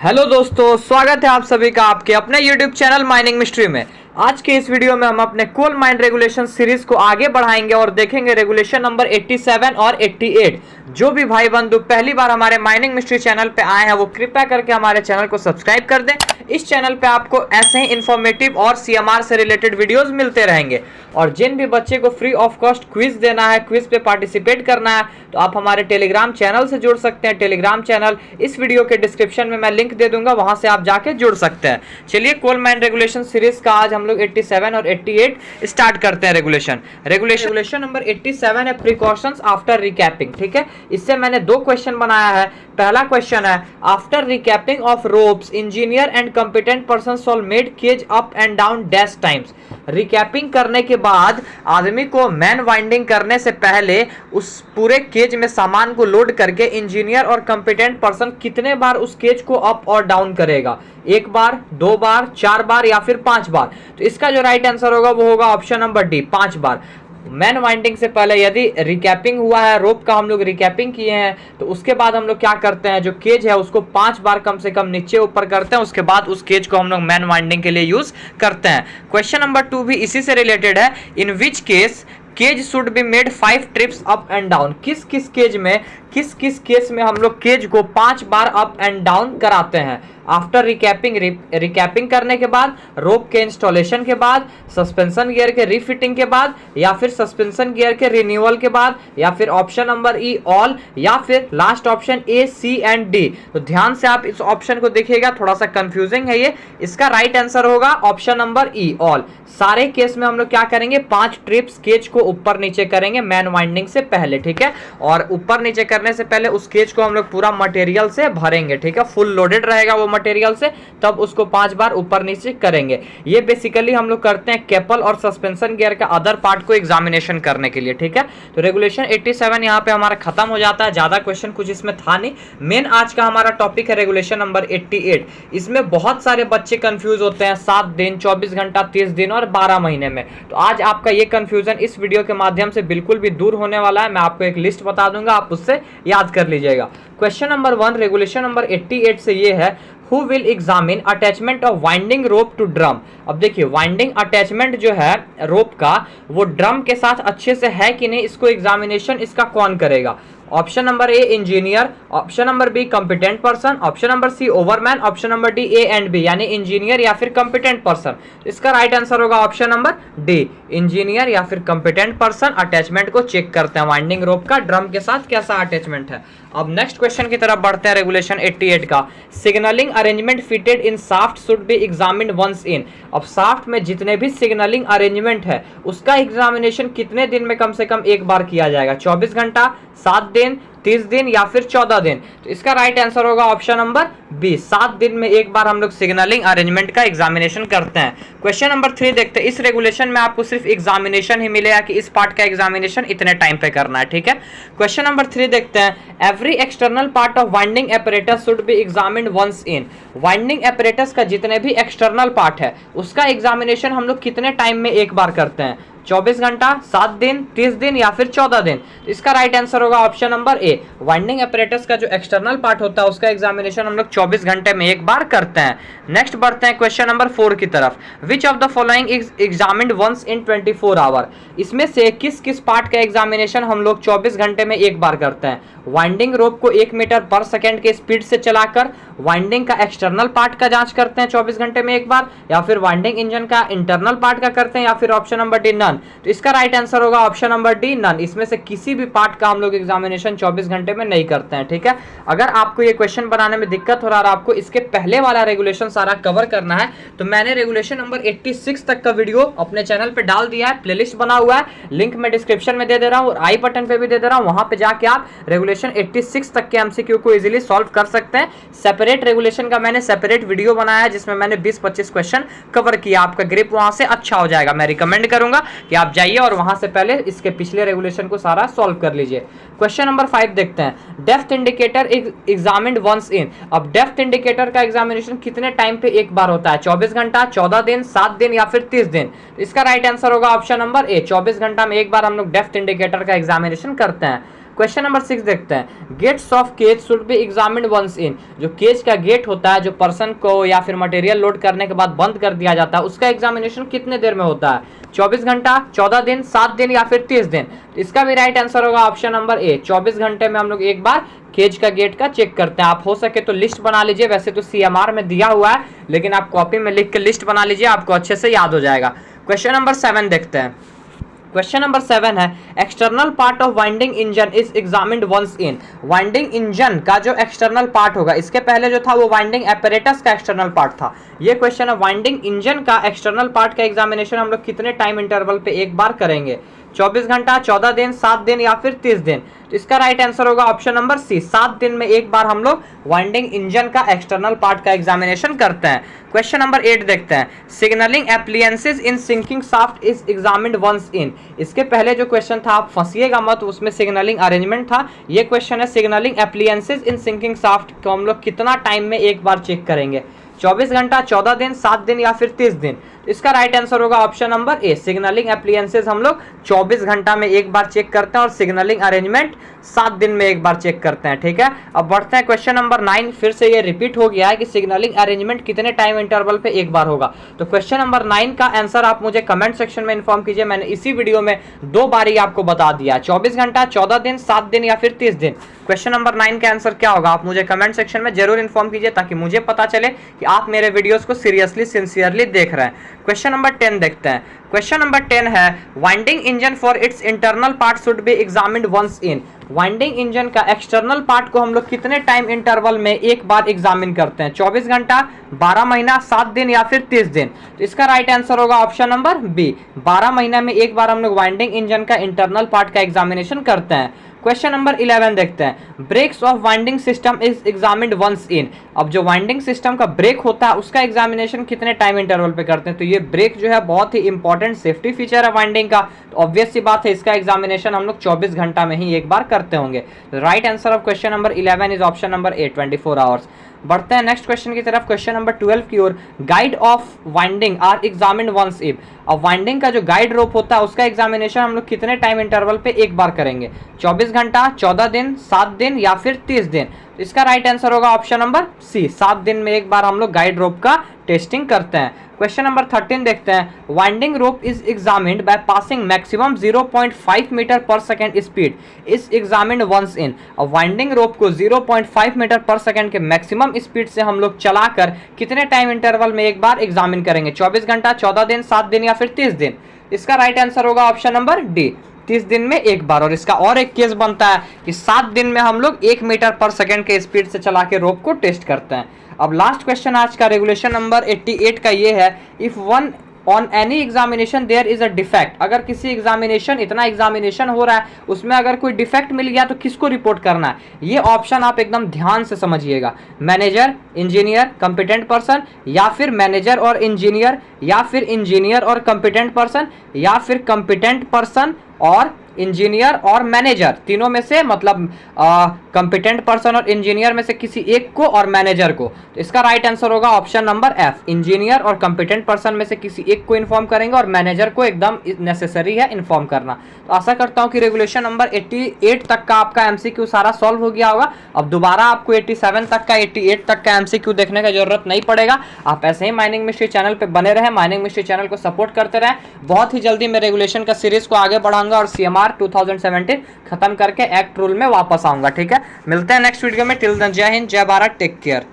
Hello दोस्तों, स्वागत है आप सभी का आपके अपने YouTube चैनल माइनिंग मिस्ट्री में। आज के इस वीडियो में हम अपने कोल माइन रेगुलेशन सीरीज को आगे बढ़ाएंगे और देखेंगे रेगुलेशन नंबर 87 और 88। जो भी भाई बंधु पहली बार हमारे माइनिंग मिस्ट्री चैनल पे आए हैं वो कृपया करके हमारे चैनल को सब्सक्राइब कर दें। इस चैनल पे आपको ऐसे ही इंफॉर्मेटिव और CMR से रिलेटेड वीडियोस मिलते रहेंगे। और जिन भी बच्चे को फ्री ऑफ कॉस्ट क्विज देना है, क्विज पे पार्टिसिपेट करना है, तो आप हमारे टेलीग्राम चैनल से जुड़ सकते हैं। टेलीग्राम चैनल इस वीडियो के डिस्क्रिप्शन में मैं लिंक दे दूंगा, वहां से आप जाके जुड़ सकते हैं। चलिए कोल माइन रेगुलेशन सीरीज का आज हम लोग 87 और 88 स्टार्ट करते हैं। रेगुलेशन नंबर 87 है प्रिकॉशंस आफ्टर रिकैपिंग। ठीक है, इससे मैंने दो क्वेश्चन बनाया है। पहला क्वेश्चन है, after recapping of ropes engineer and competent person shall made cage up and down dash times. Recapping करने के बाद आदमी को मैन वाइंडिंग करने से पहले उस पूरे केज में सामान को लोड करके इंजीनियर और कंपिटेंट पर्सन कितने बार उस केज को अप और डाउन करेगा? एक बार, दो बार, चार बार या फिर 5 बार? तो इसका जो राइट आंसर होगा वो होगा ऑप्शन नंबर डी, 5 बार। मैन वाइंडिंग से पहले यदि रिकैपिंग हुआ है, रोप का हम लोग रिकैपिंग किए हैं, तो उसके बाद हम लोग क्या करते हैं, जो केज है उसको 5 बार कम से कम नीचे ऊपर करते हैं। उसके बाद उस केज को हम लोग मैन वाइंडिंग के लिए यूज करते हैं। क्वेश्चन नंबर 2 भी इसी से रिलेटेड है। In which case cage should be made 5 trips up and down. किस किस केस में हम लोग केज को 5 बार अप एंड डाउन कराते हैं? आफ्टर रिकैपिंग, रिकैपिंग करने के बाद, रोप के इंस्टॉलेशन के बाद, सस्पेंशन गियर के रीफिटिंग के बाद, या फिर सस्पेंशन गियर के रिन्यूअल के बाद, या फिर ऑप्शन नंबर ई ऑल, या फिर last option A, C and D. तो ध्यान से आप इस ऑप्शन को देखिएगा, थोड़ा सा कंफ्यूजिंग है ये। इसका राइट आंसर होगा ऑप्शन नंबर ई ऑल। सारे केस में हम लोग क्या करेंगे, 5 ट्रिप्स केज को ऊपर नीचे करेंगे मैन वाइंडिंग से पहले। ठीक है, और ऊपर नीचे करने से पहले उस केज को हम लोग पूरा मटेरियल से भरेंगे। ठीक है, फुल लोडेड रहेगा वो मटेरियल से, तब उसको 5 बार ऊपर नीचे करेंगे। ये बेसिकली हम लोग करते हैं केपल और सस्पेंशन गियर का अदर पार्ट को एग्जामिनेशन करने के लिए। ठीक है, तो रेगुलेशन 87 यहाँ पे हमारा खत्म हो जाता है। ज्यादा क्वेश्चन कुछ इसमें था नहीं। मेन आज का हमारा टॉपिक है रेगुलेशन नंबर 88। इसमें बहुत सारे बच्चे कंफ्यूज होते हैं 7 दिन, 24 घंटा, 30 दिन और 12 महीने में। तो आज आपका ये कंफ्यूजन इस वीडियो के माध्यम से बिल्कुल भी दूर होने वाला है। मैं आपको एक लिस्ट बता दूंगा, आप उससे याद कर लीजिएगा। क्वेश्चन नंबर 1 रेगुलेशन नंबर 88 से ये है, Who will examine attachment of winding rope to drum? अब देखिए, वाइंडिंग अटैचमेंट जो है रोप का वो ड्रम के साथ अच्छे से है कि नहीं, इसको एग्जामिनेशन इसका कौन करेगा? Option number A engineer, option number B competent person, option number C overman, option number D A and B, यानी इंजीनियर या फिर कंपिटेंट पर्सन। इसका राइट आंसर होगा ऑप्शन नंबर डी, इंजीनियर या फिर कंपिटेंट पर्सन अटैचमेंट को check करते हैं वाइंडिंग रोप का ड्रम के साथ कैसा अटैचमेंट है। अब नेक्स्ट क्वेश्चन की तरफ बढ़ते हैं। रेगुलेशन 88 का, signalling arrangement fitted in shaft should be examined once in. अब शाफ्ट में जितने भी सिग्नलिंग अरेंजमेंट है उसका एग्जामिनेशन कितने दिन में कम से कम एक बार किया जाएगा? 24 घंटा, 7 दिन, 30 दिन या फिर 14 दिन? तो इसका राइट आंसर होगा ऑप्शन नंबर बी, 7 दिन में एक बार हम लोग सिग्नलिंग अरेंजमेंट का एग्जामिनेशन करते हैं। क्वेश्चन नंबर 3 देखते हैं। इस रेगुलेशन में आपको सिर्फ एग्जामिनेशन ही मिलेगा कि इस पार्ट का एग्जामिनेशन इतने टाइम पे करना है। ठीक है, क्वेश्चन नंबर 3 देखते हैं। Every external part of winding apparatus should be examined once in. Winding apparatus का जितने भी एक्सटर्नल पार्ट है उसका एग्जामिनेशन हम लोग कितने टाइम में एक बार करते हैं? 24 घंटा, 7 दिन, 30 दिन या फिर 14 दिन? तो इसका राइट आंसर होगा ऑप्शन नंबर ए, वाइंडिंग एपरेटस का जो एक्सटर्नल पार्ट होता है उसका एग्जामिनेशन हम लोग 24 घंटे में एक बार करते हैं। नेक्स्ट बढ़ते हैं क्वेश्चन नंबर 4 की तरफ। Which of the following is examined once in 24 hour. इसमें से किस किस पार्ट का एग्जामिनेशन हम लोग 24 घंटे में एक बार करते हैं? वाइंडिंग रोप को 1 मीटर पर सेकेंड के स्पीड से चलाकर वाइंडिंग का एक्सटर्नल पार्ट का जांच करते हैं 24 घंटे में एक बार, या फिर वाइंडिंग इंजन का इंटरनल पार्ट का करते हैं, या फिर ऑप्शन नंबर डी नन। तो इसका राइट आंसर होगा ऑप्शन नंबर डी नन। इसमें से किसी भी पार्ट का हम लोग एग्जामिनेशन 24 घंटे में नहीं करते हैं। ठीक है, अगर आपको ये क्वेश्चन बनाने में दिक्कत हो रहा है और आपको इसके पहले वाला रेगुलेशन सारा कवर करना है तो मैंने रेगुलेशन नंबर 86 तक का वीडियो अपने चैनल पे डाल दिया है, प्लेलिस्ट बना हुआ है, लिंक मैं डिस्क्रिप्शन में दे दे रहा हूँ और आई बटन पे भी दे दे रहा हूँ। वहां पे जाके आप रेगुलेशन 86 तक के एमसीक्यू को इजीली सॉल्व कर सकते हैं। सेपरेट रेगुलेशन का मैंने सेपरेट वीडियो बनाया है जिसमें मैंने 20-25 क्वेश्चन कवर किया। आपका ग्रिप वहां से अच्छा हो जाएगा। मैं रिकमेंड करूंगा कि आप जाइए और वहां से पहले इसके पिछले रेगुलेशन को सारा सॉल्व कर लीजिए। क्वेश्चन नंबर 5 देखते हैं। Depth indicator examined once in. अब डेप्थ इंडिकेटर का एग्जामिनेशन कितने टाइम पे एक बार होता है? 24 घंटा, 14 दिन, 7 दिन या फिर 30 दिन? इसका राइट आंसर होगा ऑप्शन नंबर ए, 24 घंटा में एक बार हम लोग डेप्थ इंडिकेटर का एग्जामिनेशन करते हैं। क्वेश्चन नंबर 6 देखते हैं, gates of cage should be examined once in. जो केज का गेट होता है, जो पर्सन को या फिर मटेरियल लोड करने के बाद बंद कर दिया जाता है, उसका एग्जामिनेशन कितने देर में होता है? 24 घंटा, 14 दिन, 7 दिन या फिर 30 दिन। इसका भी राइट आंसर होगा ऑप्शन नंबर ए, 24 घंटे में हम लोग एक बार केज का गेट का चेक करते हैं। आप हो सके तो लिस्ट बना लीजिए, वैसे तो CMR में दिया हुआ है, लेकिन आप कॉपी में लिख के लिस्ट बना लीजिए, आपको अच्छे से याद हो जाएगा। क्वेश्चन नंबर 7 देखते हैं। क्वेश्चन नंबर 7 है, external part of winding engine is examined once in. Winding engine का जो एक्सटर्नल पार्ट होगा, इसके पहले जो था वो वाइंडिंग एपरेटस का एक्सटर्नल पार्ट था। ये क्वेश्चन है, वाइंडिंग इंजन का एक्सटर्नल पार्ट का एग्जामिनेशन हम लोग कितने टाइम इंटरवल पे एक बार करेंगे? 24 घंटा, 14 दिन, 7 दिन या फिर 30 दिन। तो इसका राइट आंसर होगा ऑप्शन नंबर सी, 7 दिन में एक बार हम लोग वाइंडिंग इंजन का एक्सटर्नल पार्ट का एग्जामिनेशन करते हैं। क्वेश्चन नंबर 8 देखते हैं, signalling appliances in sinking shaft is examined once in. इसके पहले जो क्वेश्चन था, आप फंसिएगा मत, उसमें सिग्नलिंग अरेंजमेंट था। ये क्वेश्चन है, signalling appliances in sinking shaft को हम लोग कितना टाइम में एक बार चेक करेंगे? 24 घंटा, 14 दिन, 7 दिन या फिर 30 दिन। इसका राइट आंसर होगा ऑप्शन नंबर ए, सिग्नलिंग एप्लियंसेस हम लोग 24 घंटा में एक बार चेक करते हैं और सिग्नलिंग अरेंजमेंट 7 दिन में एक बार चेक करते हैं। ठीक है, अब बढ़ते हैं क्वेश्चन नंबर 9। फिर से ये रिपीट हो गया है कि सिग्नलिंग अरेंजमेंट कितने टाइम इंटरवल पे एक बार होगा। तो क्वेश्चन नंबर 9 का आंसर आप मुझे कमेंट सेक्शन में इन्फॉर्म कीजिए। मैंने इसी वीडियो में 2 बार ही आपको बता दिया, 24 घंटा, 14 दिन, 7 दिन या फिर 30 दिन। क्वेश्चन नंबर 9 का आंसर क्या होगा, आप मुझे कमेंट सेक्शन में जरूर इन्फॉर्म कीजिए, ताकि मुझे पता चले कि आप मेरे वीडियोस को सीरियसली सिंसियरली देख रहे हैं। क्वेश्चन नंबर 10 देखते हैं। क्वेश्चन नंबर 10 है, winding engine for its internal part should be examined once in. Winding engine का एक्सटर्नल पार्ट को हम लोग कितने टाइम इंटरवल में एक बार एग्जामिन करते हैं? 24 घंटा, 12 महीना, 7 दिन या फिर 30 दिन। तो इसका राइट आंसर होगा ऑप्शन नंबर बी, 12 महीना में एक बार हम लोग वाइंडिंग इंजन का इंटरनल पार्ट का एग्जामिनेशन करते हैं। क्वेश्चन नंबर 11 देखते हैं, brakes of winding system is examined once in. अब जो वाइंडिंग सिस्टम का ब्रेक होता है, उसका एग्जामिनेशन कितने टाइम इंटरवल पे करते हैं? तो ये ब्रेक जो है बहुत ही इंपॉर्टेंट सेफ्टी फीचर है वाइंडिंग का, तो ऑब्वियस सी बात है इसका एग्जामिनेशन हम लोग 24 घंटा में ही एक बार करते होंगे। Right answer of question number 11 is option number A, 24 hours. बढ़ते हैं नेक्स्ट क्वेश्चन की तरफ, क्वेश्चन नंबर 12 की ओर। Guide of winding are examined once if. अब वाइंडिंग का जो गाइड रोप होता है, उसका एग्जामिनेशन हम लोग कितने टाइम इंटरवल पे एक बार करेंगे? 24 घंटा, 14 दिन, 7 दिन या फिर 30 दिन। तो इसका राइट आंसर होगा ऑप्शन नंबर सी, 7 दिन में एक बार हम लोग गाइड रोप का टेस्टिंग करते हैं। क्वेश्चन नंबर 13 देखते हैं, winding rope is examined by passing maximum 0.5 metre per second speed is examined once in. अब वाइंडिंग रोप को 0.5 मीटर पर सेकंड के मैक्सिमम स्पीड से हम लोग चलाकर कितने टाइम इंटरवल में एक बार एग्जामिन करेंगे? 24 घंटा, 14 दिन, 7 दिन या फिर 30 दिन। इसका राइट आंसर होगा ऑप्शन नंबर डी, 30 दिन में एक बार। और इसका और एक केस बनता है कि 7 दिन में हम लोग 1 मीटर पर सेकंड के स्पीड से चला के रोप को टेस्ट करते हैं। अब लास्ट क्वेश्चन आज का रेगुलेशन नंबर 88 का ये है, if one on any examination there is a defect. अगर किसी एग्जामिनेशन, इतना एग्जामिनेशन हो रहा है, उसमें अगर कोई डिफेक्ट मिल गया तो किसको रिपोर्ट करना है? ये ऑप्शन आप एकदम ध्यान से समझिएगा, मैनेजर, इंजीनियर, कंपिटेंट पर्सन, या फिर मैनेजर और इंजीनियर, या फिर इंजीनियर और कंपिटेंट पर्सन, या फिर कंपिटेंट पर्सन और इंजीनियर और मैनेजर। तीनों में से, मतलब कंपिटेंट पर्सन और इंजीनियर में से किसी एक को और मैनेजर को। तो इसका राइट आंसर होगा ऑप्शन नंबर एफ, इंजीनियर और कंपिटेंट पर्सन में से किसी एक को इन्फॉर्म करेंगे और मैनेजर को एकदम नेसेसरी है इन्फॉर्म करना। तो आशा करता हूं कि रेगुलेशन नंबर 88 तक का आपका एमसीक्यू सारा सॉल्व हो गया होगा। अब दोबारा आपको 87 तक का, 88 तक का एमसीक्यू देखने का जरूरत नहीं पड़ेगा। आप ऐसे ही माइनिंग मिस्ट्री चैनल पर बने रहे, माइनिंग मिस्ट्री चैनल को सपोर्ट करते रहे। बहुत ही जल्दी मैं रेगुलेशन का सीरीज को आगे बढ़ाऊंगा और CMR 2017 खत्म करके एक्ट रूल में वापस आऊंगा। ठीक है, मिलते हैं नेक्स्ट वीडियो में। टिल देन जय हिंद, जय भारत, टेक केयर।